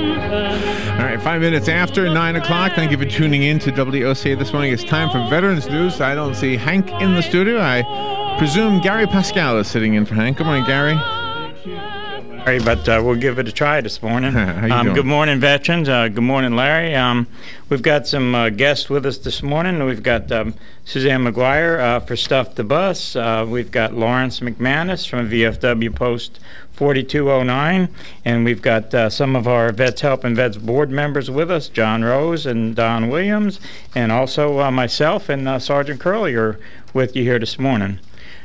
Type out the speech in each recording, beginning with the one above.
All right, 5 minutes after 9 o'clock. Thank you for tuning in to WOCA this morning. It's time for Veterans News. I don't see Hank in the studio. I presume Gary Pascal is sitting in for Hank. Good morning, Gary. Sorry, but we'll give it a try this morning. How you doing? Good morning, veterans. Good morning, Larry. We've got some guests with us this morning. We've got Suzanne McGuire for Stuff the Bus. We've got Lawrence McManus from VFW Post 4209. And we've got some of our Vets Help and Vets Board members with us, John Rose and Don Williams, and also myself and Sergeant Curley are with you here this morning.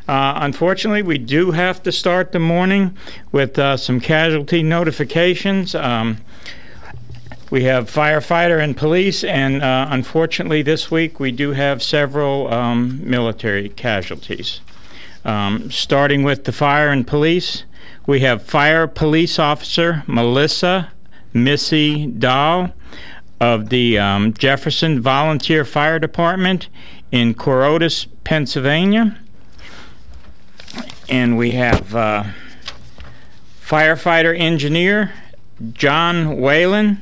Unfortunately, we do have to start the morning with some casualty notifications. We have firefighter and police, and unfortunately this week we do have several military casualties. Starting with the fire and police, we have fire police officer Melissa Missy Dahl of the Jefferson Volunteer Fire Department in Corotis, Pennsylvania. And we have firefighter engineer John Whalen,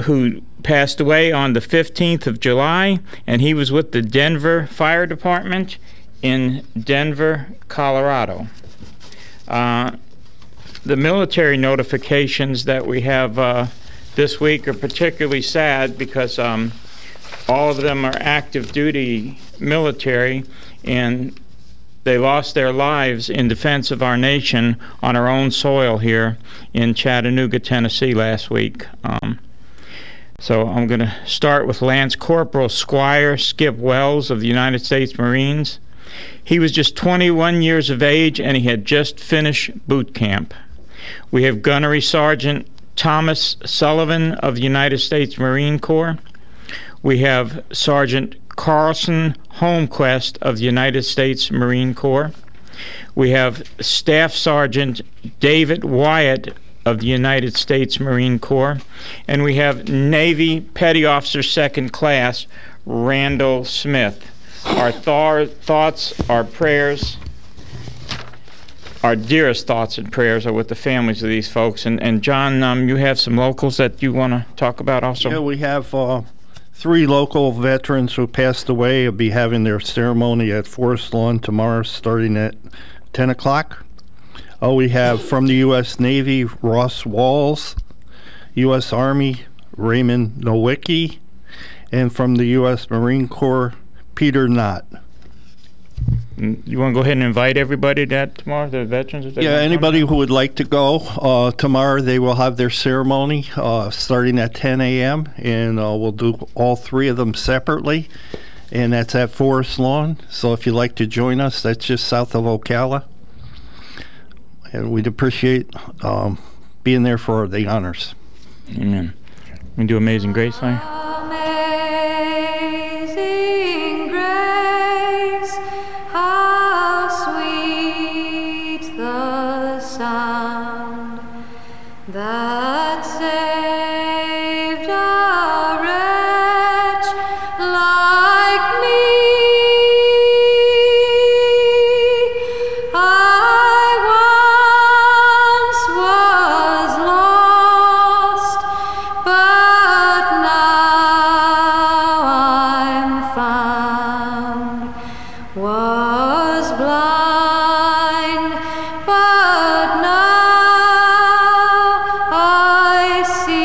who passed away on the 15th of July, and he was with the Denver Fire Department in Denver, Colorado. The military notifications that we have this week are particularly sad because all of them are active duty military, and they lost their lives in defense of our nation on our own soil here in Chattanooga, Tennessee last week. So I'm going to start with Lance Corporal Squire Skip Wells of the United States Marines. He was just 21 years of age and he had just finished boot camp. We have Gunnery Sergeant Thomas Sullivan of the United States Marine Corps. We have Sergeant Carlson Holmquist of the United States Marine Corps. We have Staff Sergeant David Wyatt of the United States Marine Corps. And we have Navy Petty Officer Second Class Randall Smith. Our thoughts, our prayers, our dearest thoughts and prayers are with the families of these folks. And John, you have some locals that you want to talk about also? Yeah, we have 3 local veterans who passed away will be having their ceremony at Forest Lawn tomorrow starting at 10 o'clock. We have from the U.S. Navy, Ross Walls, U.S. Army, Raymond Nowicki, and from the U.S. Marine Corps, Peter Knott. You want to go ahead and invite everybody to that tomorrow, the veterans? Yeah, anybody who would like to go. Tomorrow they will have their ceremony starting at 10 a.m. and we'll do all 3 of them separately, and that's at Forest Lawn. So if you'd like to join us, that's just south of Ocala. And we'd appreciate being there for the honors. Amen. We do Amazing Grace, Larry? Amazing grace, how sweet the sound that saved a wretch like me. I once was lost, but now I'm found. Was blind, but now I see.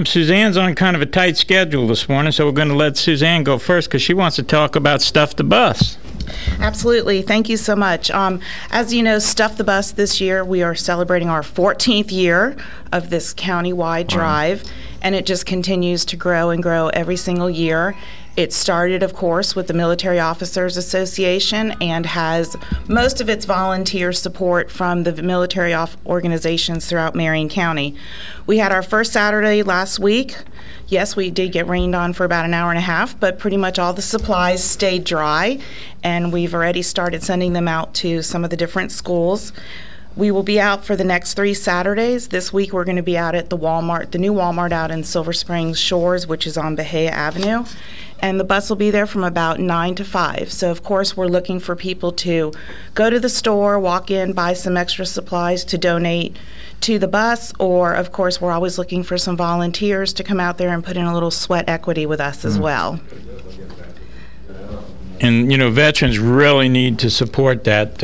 Suzanne's on kind of a tight schedule this morning, so we're going to let Suzanne go first because she wants to talk about Stuff the Bus. Absolutely. Thank you so much. As you know, Stuff the Bus this year, we are celebrating our 14th year of this county-wide drive, and it just continues to grow and grow every single year. It started, of course, with the Military Officers Association and has most of its volunteer support from the military organizations throughout Marion County. We had our first Saturday last week. Yes, we did get rained on for about an hour and a half, but pretty much all the supplies stayed dry, and we've already started sending them out to some of the different schools. We will be out for the next 3 Saturdays. This week we're going to be out at the Walmart, the new Walmart out in Silver Springs Shores, which is on Bahia Avenue. And the bus will be there from about 9 to 5. So, of course, we're looking for people to go to the store, walk in, buy some extra supplies to donate to the bus, or, of course, we're always looking for some volunteers to come out there and put in a little sweat equity with us as well. And, you know, veterans really need to support that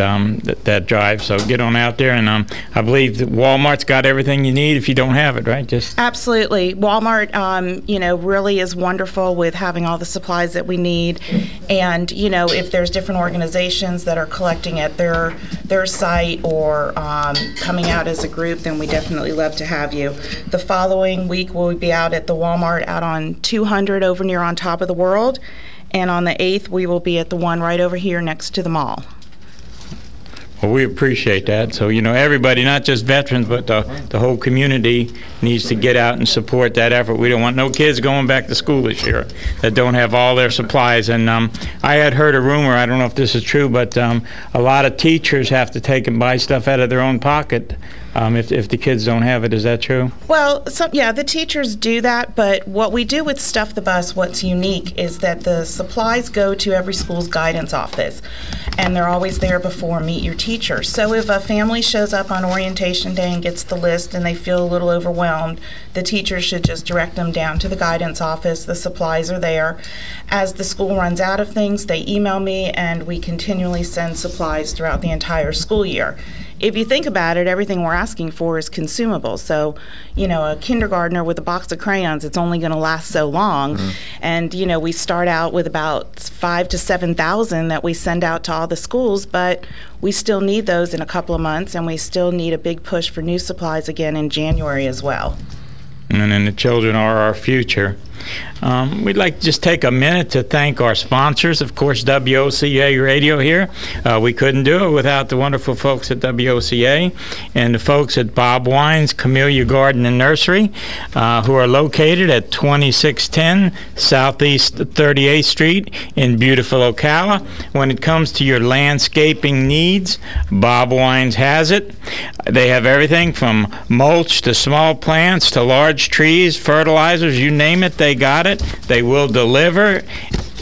drive, so get on out there. And I believe that Walmart's got everything you need if you don't have it, right? Just Absolutely. Walmart, you know, really is wonderful with having all the supplies that we need. And, you know, if there's different organizations that are collecting at their site or coming out as a group, then we definitely love to have you. The following week, we'll be out at the Walmart out on 200 over near On Top of the World. And on the 8th, we will be at the one right over here next to the mall. Well, we appreciate that. So, you know, everybody, not just veterans, but the whole community needs to get out and support that effort. We don't want no kids going back to school this year that don't have all their supplies. And I had heard a rumor, I don't know if this is true, but a lot of teachers have to take and buy stuff out of their own pocket if the kids don't have it. Is that true? Well, yeah, the teachers do that, but what we do with Stuff the Bus, what's unique is that the supplies go to every school's guidance office, and they're always there before Meet Your Teacher. So if a family shows up on orientation day and gets the list and they feel a little overwhelmed, the teacher should just direct them down to the guidance office. The supplies are there. As the school runs out of things, they email me, and we continually send supplies throughout the entire school year. If you think about it, everything we're asking for is consumable. So, you know, a kindergartner with a box of crayons, it's only going to last so long. Mm-hmm. And, you know, we start out with about 5,000 to 7,000 that we send out to all the schools, but we still need those in a couple of months, and we still need a big push for new supplies again in January as well. And then the children are our future. We'd like to just take a minute to thank our sponsors. Of course, WOCA Radio here. We couldn't do it without the wonderful folks at WOCA and the folks at Bob Wine's Camellia Garden and Nursery, who are located at 2610 Southeast 38th Street in beautiful Ocala. When it comes to your landscaping needs, Bob Wine's has it. They have everything from mulch to small plants to large trees, fertilizers, you name it, they got it. They will deliver.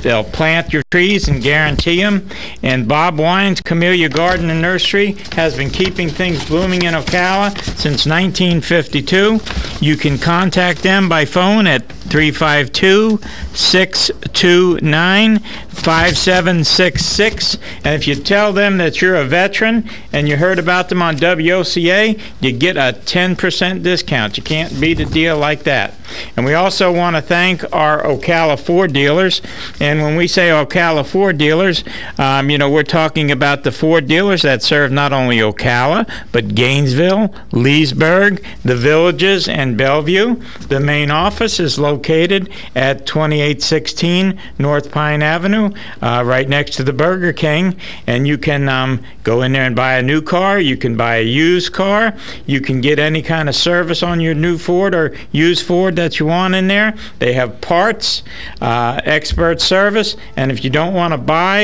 They'll plant your trees and guarantee them. And Bob Wine's Camellia Garden and Nursery has been keeping things blooming in Ocala since 1952. You can contact them by phone at 352-629-5766. And if you tell them that you're a veteran and you heard about them on WOCA, you get a 10% discount. You can't beat a deal like that. And we also want to thank our Ocala Ford dealers. And when we say Ocala Ford dealers, you know, we're talking about the Ford dealers that serve not only Ocala, but Gainesville, Leesburg, the Villages, and Bellevue. The main office is located at 2816 North Pine Avenue, right next to the Burger King. And you can go in there and buy a new car. You can buy a used car. You can get any kind of service on your new Ford or used Ford that you want in there. They have parts, expert service, and if you don't want to buy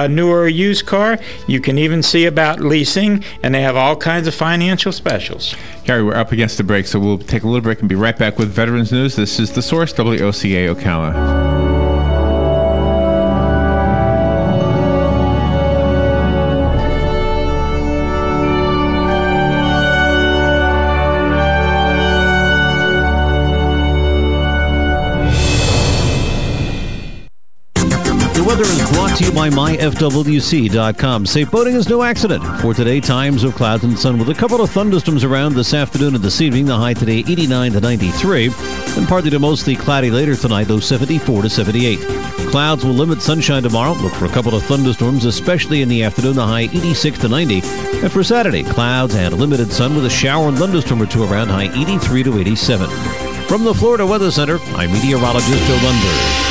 a new or a used car, you can even see about leasing, and they have all kinds of financial specials. Gary, we're up against the break, so we'll take a little break and be right back with Veterans News. This is The Source, WOCA Ocala. Weather is brought to you by myfwc.com. Safe boating is no accident. For today, times of clouds and sun with a couple of thunderstorms around this afternoon and this evening. The high today 89 to 93. And partly to mostly cloudy later tonight, low 74 to 78. Clouds will limit sunshine tomorrow. Look for a couple of thunderstorms, especially in the afternoon. The high 86 to 90. And for Saturday, clouds and limited sun with a shower and thunderstorm or two around. High 83 to 87. From the Florida Weather Center, I'm meteorologist Joe Lunder.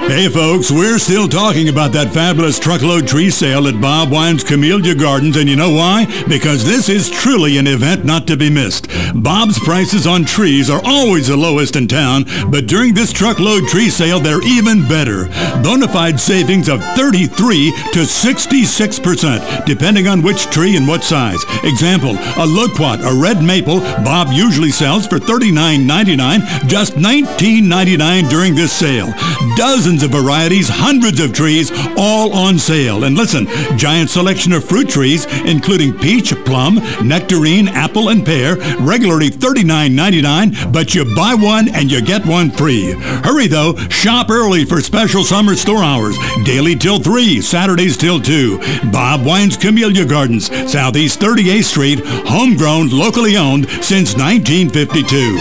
Hey folks, we're still talking about that fabulous truckload tree sale at Bob Wine's Camellia Gardens, and you know why? Because this is truly an event not to be missed. Bob's prices on trees are always the lowest in town, but during this truckload tree sale, they're even better. Bonafide savings of 33 to 66%, depending on which tree and what size. Example, a loquat, a red maple, Bob usually sells for $39.99, just $19.99 during this sale. Dozens of varieties, hundreds of trees, all on sale. And listen, giant selection of fruit trees, including peach, plum, nectarine, apple, and pear, regularly $39.99, but you buy one and you get one free. Hurry though, shop early for special summer store hours, daily till 3, Saturdays till 2. Bob Wine's Camellia Gardens, Southeast 38th Street, homegrown, locally owned since 1952.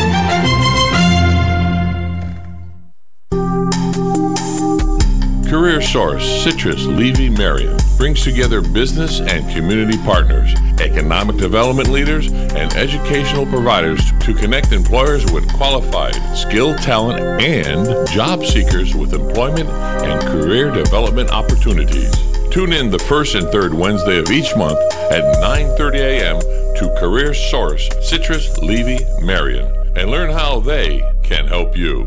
Career Source, Citrus, Levy, Marion brings together business and community partners, economic development leaders, and educational providers to connect employers with qualified, skilled talent and job seekers with employment and career development opportunities. Tune in the first and third Wednesday of each month at 9:30 a.m. to Career Source, Citrus, Levy, Marion, and learn how they can help you.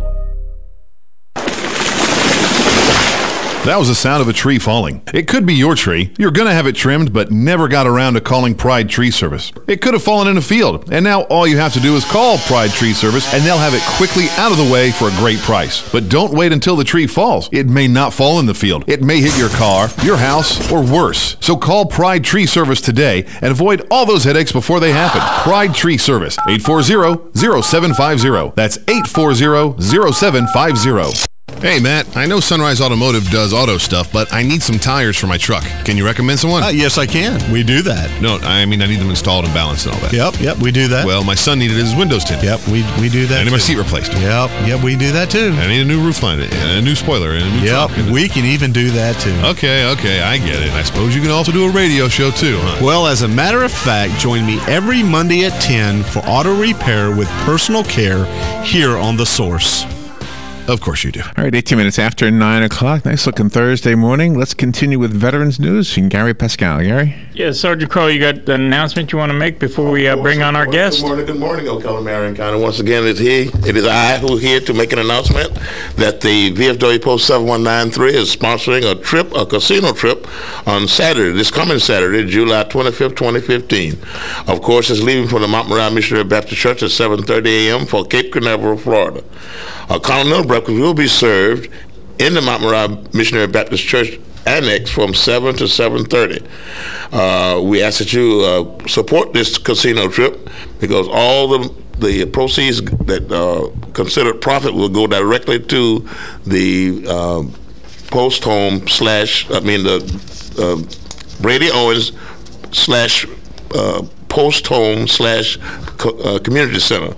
That was the sound of a tree falling. It could be your tree. You're going to have it trimmed, but never got around to calling Pride Tree Service. It could have fallen in a field, and now all you have to do is call Pride Tree Service, and they'll have it quickly out of the way for a great price. But don't wait until the tree falls. It may not fall in the field. It may hit your car, your house, or worse. So call Pride Tree Service today and avoid all those headaches before they happen. Pride Tree Service, 840-0750. That's 840-0750. Hey, Matt, I know Sunrise Automotive does auto stuff, but I need some tires for my truck. Can you recommend someone? Yes, I can. We do that. No, I mean I need them installed and balanced and all that. Yep, we do that. Well, my son needed his windows tinted. Yep, we do that. I need my seat replaced. Yep, we do that too. I need a new roof line, and a new spoiler, and a new truck. We can even do that too. Okay, I get it. I suppose you can also do a radio show too, huh? Well, as a matter of fact, join me every Monday at 10 for auto repair with personal care here on The Source. Of course you do. All right, 18 minutes after 9 o'clock. Nice looking Thursday morning. Let's continue with Veterans News and Gary Pascal. Gary? Yeah, Sergeant Crow, you got an announcement you want to make before we bring on our guest? Good morning, Ocala, Marion County. Once again, it is I who is here to make an announcement that the VFW Post 7193 is sponsoring a casino trip on Saturday, this coming Saturday, July 25th, 2015. Of course, it's leaving from the Mount Moriah Missionary Baptist Church at 7:30 a.m. for Cape Canaveral, Florida. A continental breakfast will be served in the Mount Moriah Missionary Baptist Church Annex from 7 to 7:30. We ask that you support this casino trip because all the proceeds that considered profit will go directly to the post home Brady Owens post home / community center.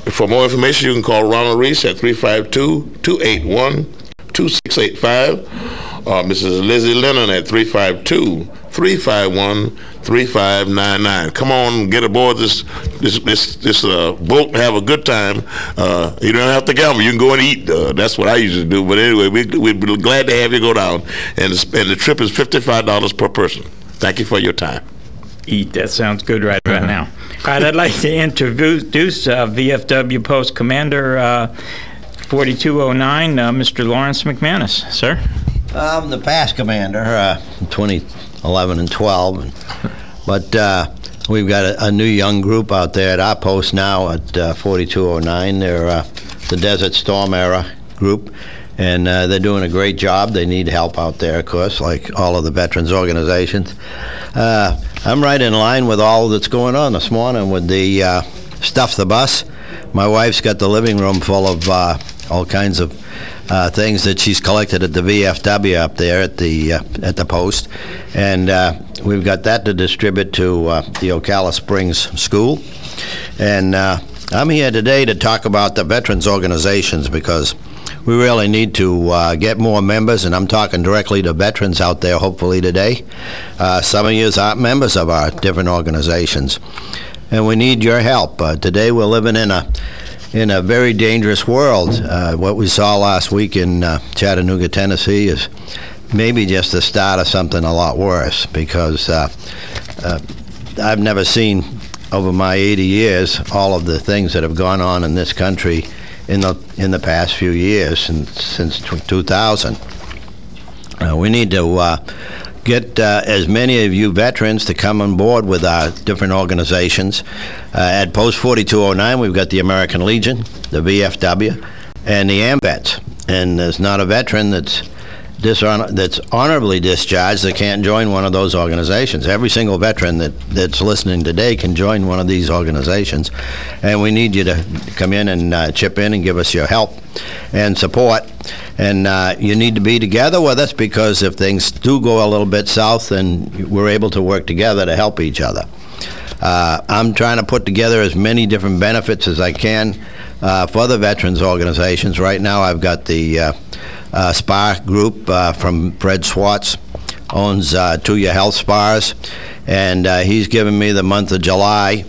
For more information, you can call Ronald Reese at 352-281-2685, or Mrs. Lizzie Lennon at 352-351-3599. Come on, get aboard this boat and have a good time. You don't have to gamble. You can go and eat. That's what I usually do. But anyway, we'd be glad to have you go down. And the trip is $55 per person. Thank you for your time. Eat. That sounds good right now. All right, I'd like to introduce VFW Post Commander 4209, Mr. Lawrence McManus. Sir? I'm the past commander, 2011 and 12. But we've got a new young group out there at our post now at 4209. They're the Desert Storm era group. And they're doing a great job. They need help out there, of course, like all of the veterans organizations. I'm right in line with all that's going on this morning with the Stuff the Bus. My wife's got the living room full of all kinds of things that she's collected at the VFW up there at the post. And we've got that to distribute to the Ocala Springs School. And I'm here today to talk about the veterans organizations because we really need to get more members, and I'm talking directly to veterans out there hopefully today. Some of you aren't members of our different organizations, and we need your help. Today we're living in a in a very dangerous world. What we saw last week in Chattanooga, Tennessee is maybe just the start of something a lot worse, because I've never seen over my 80 years all of the things that have gone on in this country in the past few years, and since 2000. We need to get as many of you veterans to come on board with our different organizations. At Post 4209, we've got the American Legion, the VFW, and the AMVETS. And there's not a veteran that's honorably discharged that can't join one of those organizations. Every single veteran that's listening today can join one of these organizations, and we need you to come in and chip in and give us your help and support. And you need to be together with us, because if things do go a little bit south, then we're able to work together to help each other. I'm trying to put together as many different benefits as I can for the veterans organizations. Right now I've got the spa group from Fred Swartz, owns Tuya Health Spas, and he's given me the month of July,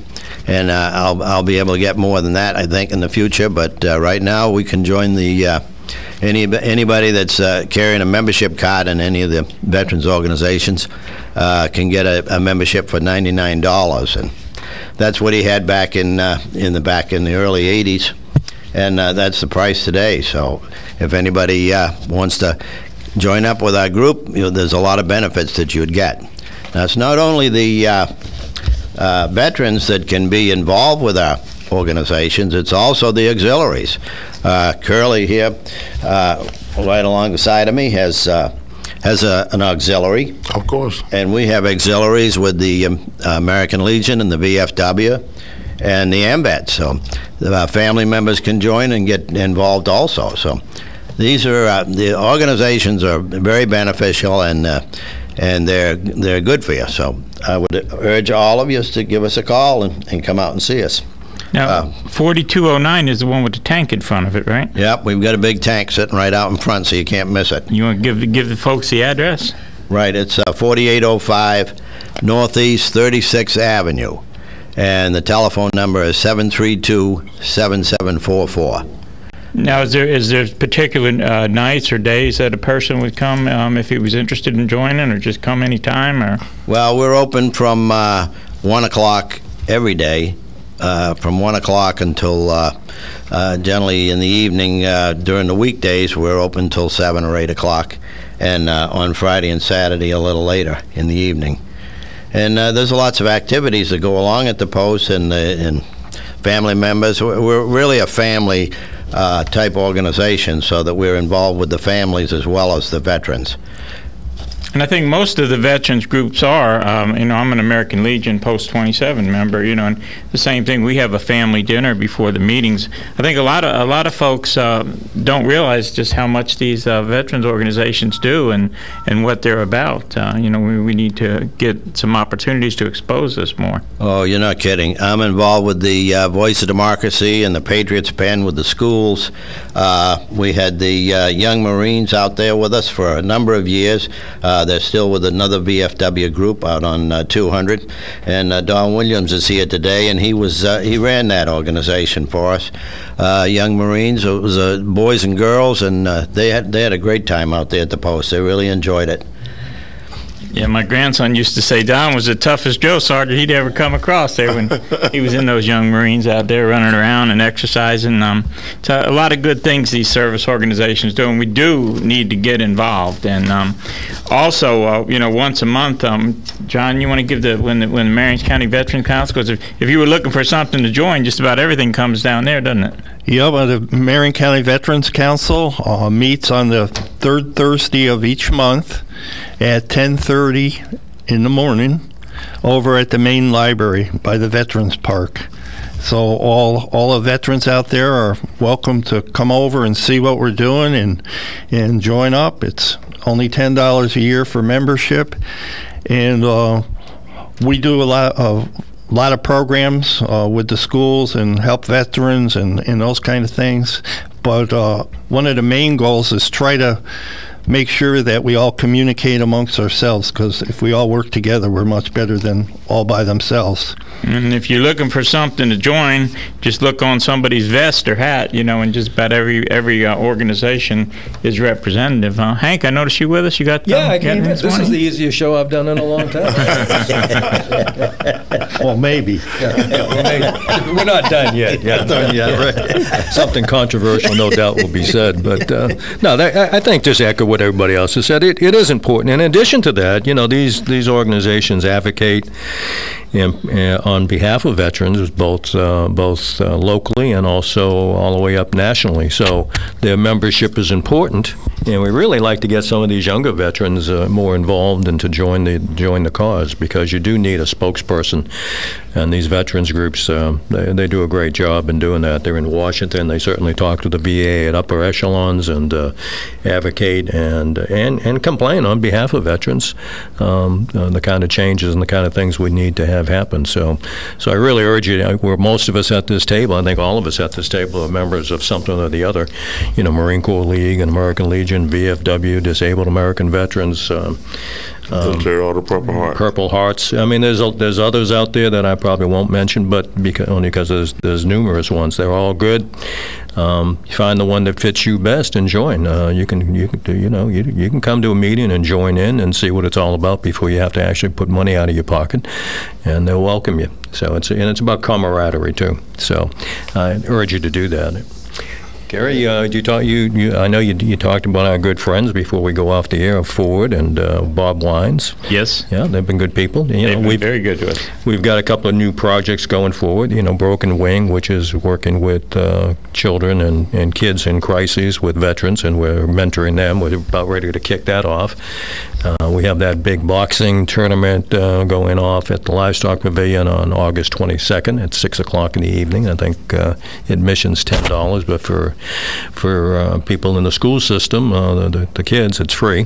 and I'll be able to get more than that, I think, in the future. But right now we can join the anybody that's carrying a membership card in any of the veterans organizations can get a membership for $99, and that's what he had back in the early 80s. And that's the price today. So if anybody wants to join up with our group, there's a lot of benefits that you'd get. Now, it's not only the veterans that can be involved with our organizations, it's also the auxiliaries. Curly here, right along the side of me, has an auxiliary. Of course. And we have auxiliaries with the American Legion and the VFW and the AMVET, so family members can join and get involved also. So these are the organizations are very beneficial, and they're good for you. So I would urge all of you to give us a call and come out and see us. Now, 4209 is the one with the tank in front of it, right? Yep, we've got a big tank sitting right out in front, so you can't miss it. You want to give the folks the address? Right, it's 4805 Northeast 36th Avenue. And the telephone number is 732-7744. Now, is there particular nights or days that a person would come if he was interested in joining, or just come anytime? Or? Well, we're open from 1 o'clock every day, from 1 o'clock until generally in the evening. During the weekdays, we're open till 7 or 8 o'clock, and on Friday and Saturday a little later in the evening. And there's lots of activities that go along at the post, and family members. We're really a family type organization, so that we're involved with the families as well as the veterans. And I think most of the veterans groups are, I'm an American Legion Post 27 member, and the same thing. We have a family dinner before the meetings. I think a lot of folks don't realize just how much these veterans organizations do and what they're about. We need to get some opportunities to expose this more. Oh, you're not kidding. I'm involved with the Voice of Democracy and the Patriots Pen with the schools. We had the Young Marines out there with us for a number of years. They're still with another VFW group out on 200, and Don Williams is here today, and he ran that organization for us. Young Marines, it was boys and girls, and they had a great time out there at the post. They really enjoyed it. Yeah, my grandson used to say Don was the toughest drill sergeant he'd ever come across there when he was in those Young Marines out there running around and exercising. So a lot of good things these service organizations do, and we do need to get involved. And also, once a month, John, you want to give when the Marion County Veterans Council, because if you were looking for something to join, just about everything comes down there, doesn't it? Yeah, the Marion County Veterans Council meets on the third Thursday of each month at 10:30 in the morning over at the main library by the Veterans Park. So all the veterans out there are welcome to come over and see what we're doing and join up. It's only $10 a year for membership, and we do a lot of programs with the schools and help veterans and those kind of things. But one of the main goals is try to make sure that we all communicate amongst ourselves, because if we all work together, we're much better than all by themselves. And if you're looking for something to join, just look on somebody's vest or hat, and just about every organization is representative. Hank, I noticed you with us. You got I came. This is the easiest show I've done in a long time. Well, maybe. We're not done yet. Not done yet. Right. Something controversial, no doubt, will be said. But no, I think just echo what everybody else has said. It is important. In addition to that, these organizations advocate on behalf of veterans, both locally and also all the way up nationally. So their membership is important, and we really like to get some of these younger veterans more involved and to join the cause, because you do need a spokesperson. And these veterans groups, they do a great job in doing that. They're in Washington. They certainly talk to the VA at upper echelons and advocate and complain on behalf of veterans, the kind of changes and the kind of things we need to have happen. So I really urge you, where most of us at this table, I think all of us at this table are members of something or the other, Marine Corps League and American Legion, VFW, Disabled American Veterans, Military Order Purple Heart. Purple Hearts. I mean, there's others out there that I probably won't mention, but only because there's numerous ones. They're all good. You find the one that fits you best and join. You can come to a meeting and join in and see what it's all about before you have to actually put money out of your pocket, and they'll welcome you. So it's about camaraderie too. So I urge you to do that. Gary, I know you talked about our good friends before we go off the air, Ford and Bob Wines. Yes. Yeah, they've been good people. They've been very good to us. We've got a couple of new projects going forward. Broken Wing, which is working with children and kids in crises with veterans, and we're mentoring them. We're about ready to kick that off. We have that big boxing tournament going off at the Livestock Pavilion on August 22nd at 6 o'clock in the evening. I think admission's $10, but for people in the school system, the kids, it's free.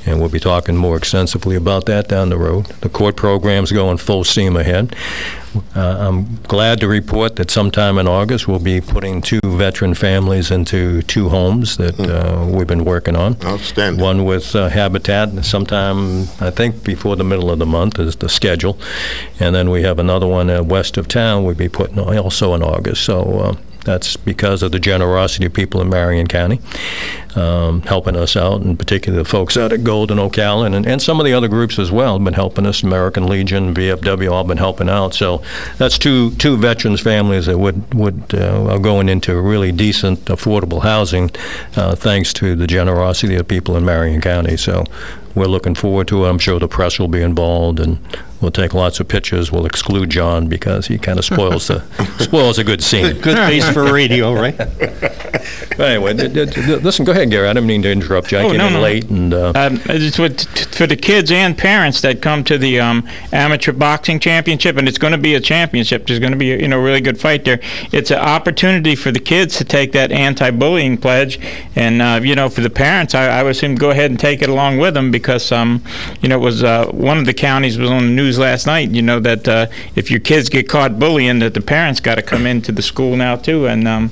And we'll be talking more extensively about that down the road. The court program's going full steam ahead. I'm glad to report that sometime in August we'll be putting 2 veteran families into 2 homes that we've been working on. Outstanding. One with Habitat sometime, I think, before the middle of the month is the schedule. And then we have another one west of town we'll be putting also in August. So that's because of the generosity of people in Marion County helping us out, and particularly the folks out at Golden, Ocala, and some of the other groups as well have been helping us. American Legion, VFW, all been helping out. So that's two veterans families that are going into really decent, affordable housing thanks to the generosity of people in Marion County. So we're looking forward to it. I'm sure the press will be involved, and we'll take lots of pictures. We'll exclude John because he kind of spoils a good scene. Good face for radio, right? But anyway, listen, go ahead, Gary. I didn't mean to interrupt you. I came in late. And it's for the kids and parents that come to the amateur boxing championship, and it's going to be a championship. There's going to be a really good fight there. It's an opportunity for the kids to take that anti-bullying pledge, and for the parents, I would assume go ahead and take it along with them, because it was one of the counties was on the news last night. That if your kids get caught bullying, that the parents got to come into the school now too, and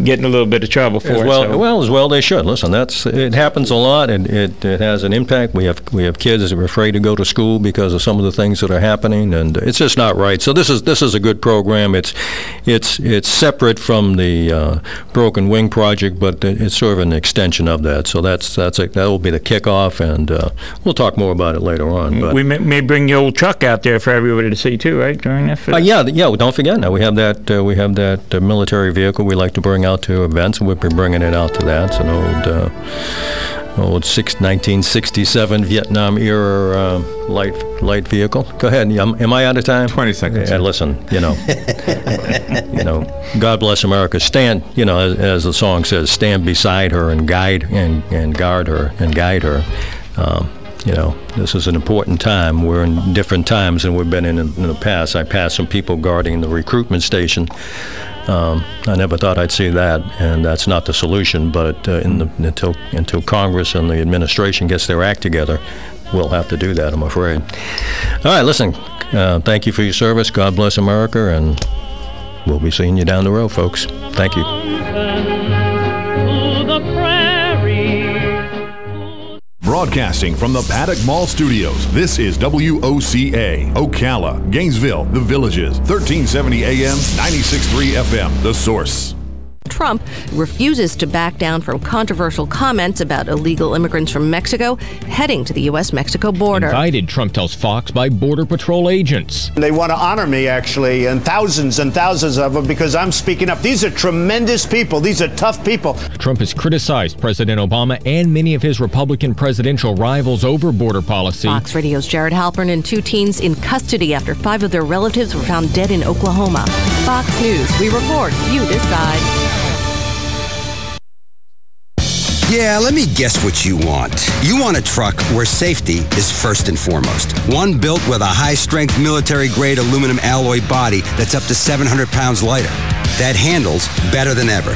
get in a little bit of trouble for it. Well, they should. Listen, it happens a lot, and it has an impact. We have kids that are afraid to go to school because of some of the things that are happening, and it's just not right. So this is a good program. It's separate from the Broken Wing project, but it's sort of an extension of that. So that will be the kickoff, and we'll talk more about it later on. But we may bring the old truck out there for everybody to see too, right? During that. Yeah. Don't forget now we have that military vehicle we like to bring out to events, and we'll be bringing it out to that. It's an old 1967 Vietnam era light vehicle. Go ahead. Am I out of time? 20 seconds. Yeah, listen, God bless America. Stand, as the song says, stand beside her and guide and guard her and guide her. This is an important time. We're in different times than we've been in the past. I passed some people guarding the recruitment station. I never thought I'd see that, and that's not the solution. But until Congress and the administration gets their act together, we'll have to do that, I'm afraid. All right, listen. Thank you for your service. God bless America, and we'll be seeing you down the road, folks. Thank you. To the prairie. Broadcasting from the Paddock Mall Studios, this is WOCA, Ocala, Gainesville, The Villages, 1370 AM, 96.3 FM, The Source. Trump refuses to back down from controversial comments about illegal immigrants from Mexico heading to the U.S.-Mexico border. Indicted, Trump tells Fox, by Border Patrol agents. They want to honor me, actually, and thousands of them, because I'm speaking up. These are tremendous people. These are tough people. Trump has criticized President Obama and many of his Republican presidential rivals over border policy. Fox Radio's Jared Halpern and 2 teens in custody after 5 of their relatives were found dead in Oklahoma. Fox News, we report, you decide. Yeah, let me guess what you want. You want a truck where safety is first and foremost. One built with a high-strength military-grade aluminum alloy body that's up to 700 pounds lighter. That handles better than ever.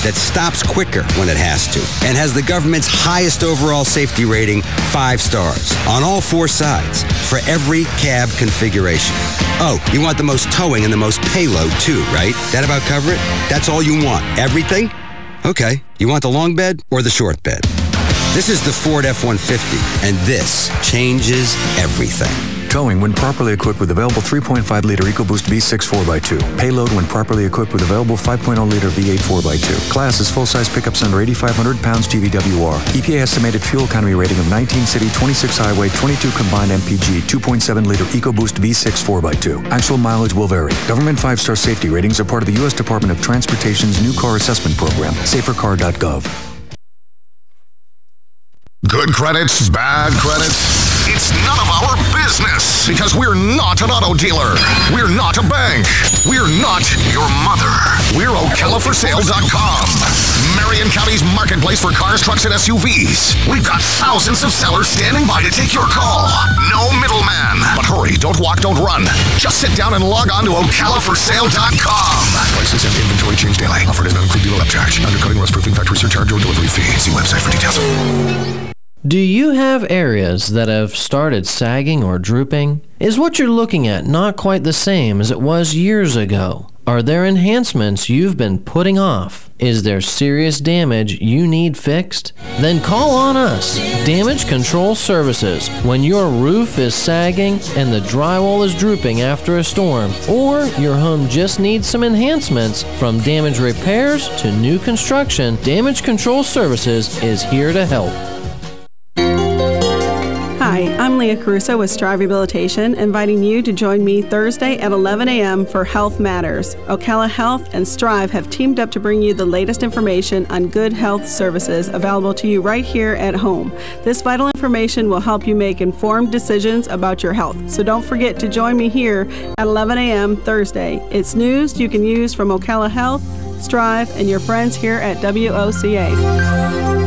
That stops quicker when it has to. And has the government's highest overall safety rating, 5 stars. On all 4 sides, for every cab configuration. Oh, you want the most towing and the most payload too, right? That about cover it? That's all you want? Everything? Okay, you want the long bed or the short bed? This is the Ford F-150, and this changes everything. Towing when properly equipped with available 3.5-liter EcoBoost V6 4x2. Payload when properly equipped with available 5.0-liter V8 4x2. Class is full-size pickups under 8,500 pounds GVWR. EPA estimated fuel economy rating of 19 city, 26 highway, 22 combined MPG, 2.7-liter EcoBoost V6 4x2. Actual mileage will vary. Government 5-star safety ratings are part of the U.S. Department of Transportation's new car assessment program, safercar.gov. Good credits, bad credits. It's none of our business because we're not an auto dealer. We're not a bank. We're not your mother. We're OcalaForSale.com. Marion County's marketplace for cars, trucks, and SUVs. We've got thousands of sellers standing by to take your call. No middleman. But hurry, don't walk, don't run. Just sit down and log on to OcalaForSale.com. Prices and inventory change daily. Offer does not include dealer upcharge. Undercutting, rust-proofing, factory surcharge, or delivery fee. See website for details. Do you have areas that have started sagging or drooping? Is what you're looking at not quite the same as it was years ago? Are there enhancements you've been putting off? Is there serious damage you need fixed? Then call on us, Damage Control Services, when your roof is sagging and the drywall is drooping after a storm, or your home just needs some enhancements. From damage repairs to new construction, Damage Control Services is here to help. Hi, I'm Leah Caruso with Strive Rehabilitation, inviting you to join me Thursday at 11 a.m. for Health Matters. Ocala Health and Strive have teamed up to bring you the latest information on good health services available to you right here at home. This vital information will help you make informed decisions about your health. So don't forget to join me here at 11 a.m. Thursday. It's news you can use from Ocala Health, Strive, and your friends here at WOCA.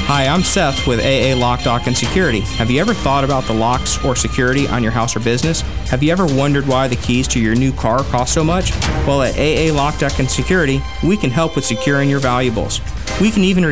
Hi, I'm Seth with AA Lock, Dock, and Security. Have you ever thought about the locks or security on your house or business? Have you ever wondered why the keys to your new car cost so much? Well, at AA Lock, Dock, and Security, we can help with securing your valuables. We can even